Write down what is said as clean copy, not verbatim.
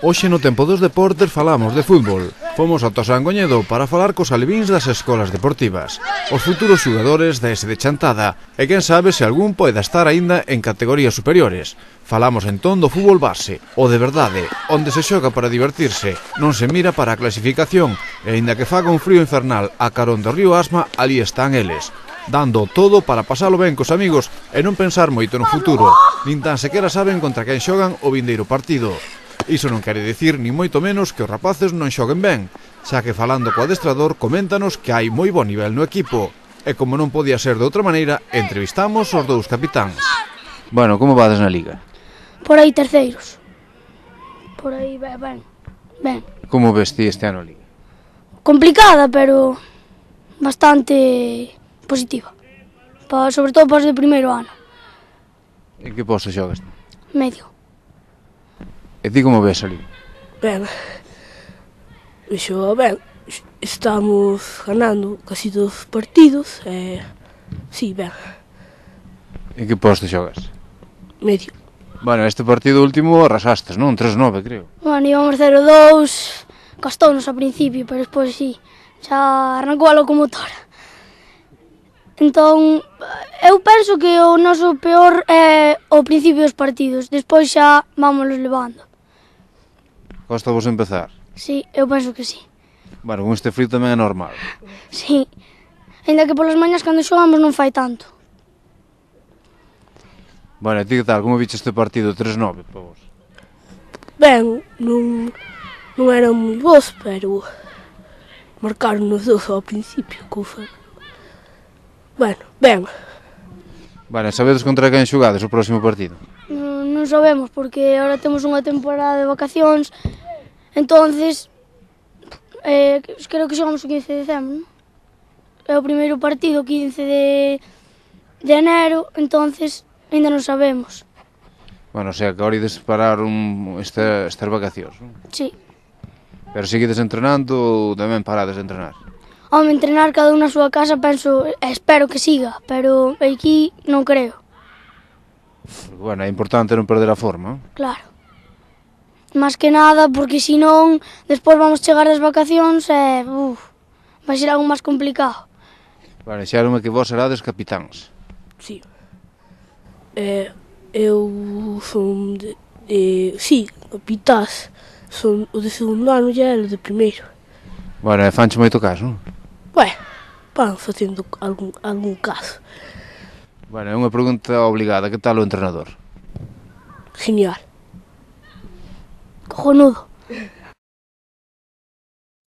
Hoxe no Tempo dos Deportes falamos de fútbol. Fomos ata Sangoñedo para falar cos alevíns das escolas deportivas, os futuros xogadores da S de Chantada e quen sabe se algún poida estar aínda en categorías superiores. Falamos entón do fútbol base, o de verdade, onde se xoga para divertirse, non se mira para a clasificación e aínda que faga un frío infernal a carón do río Asma, ali están eles, dando todo para pasalo ben cos amigos e non pensar moito no futuro, nin tan sequera saben contra quen xogan o vindeiro partido. Iso non quere dicir ni moito menos que os rapaces non xoguen ben, xa que falando co adestrador coméntanos que hai moi bo nivel no equipo e como non podía ser de outra maneira, entrevistamos os dous capitáns. Bueno, como vades na Liga? Por aí terceiros. Por aí ben. Como ves ti este ano a Liga? Complicada, pero bastante positiva. Sobre todo para os de primeiro ano. En que posto xogas? Medio. E ti como ves a Liga? Ben, vexo ben, estamos ganando casi todos os partidos e, si, ben. En que posto xogas? Medio. Bueno, este partido último arrasastes, non? 3-9, creo. Bueno, íbamos 0-2, costounos ao principio, pero despois sí, xa arrancou a locomotora. Entón, eu penso que o noso peor é o principio dos partidos, despois xa vámonos levando. Costa vos empezar? Sí, eu penso que sí. Bueno, con este frío tamén é normal. Sí, ainda que polas mañas cando xogamos non fai tanto. Bueno, e ti que tal? Como viches este partido 3-9 para vos? Ben, non eran moi bons, pero marcaron os dous ao principio, cousa. Bueno, ben. Bueno, sabedes contra quen xogades o próximo partido? Non sabemos, porque agora temos unha temporada de vacacións, entonces creo que xogamos o 15 de decembro, non? É o primeiro partido, 15 de enero, entonces ainda non sabemos. Bueno, o sea, que ahora ides parar estas vacacións, non? Sí. Pero seguides entrenando ou tamén parades de entrenar? Home, entrenar cada un na súa casa, penso, espero que siga, pero aquí non creo. Porque, bueno, é importante non perder a forma, non? Claro. Más que nada, porque senón, despois vamos chegar das vacacións e, vai ser algo máis complicado. Bueno, xeronme que vos serades capitáns. Si. Eu son si, capitás. Son o de segundo ano e el de primeiro. Bueno, e fanche moito caso, non? Van facendo algún caso. Bueno, é unha pregunta obligada, que tal o entrenador? Genial. Cojonudo.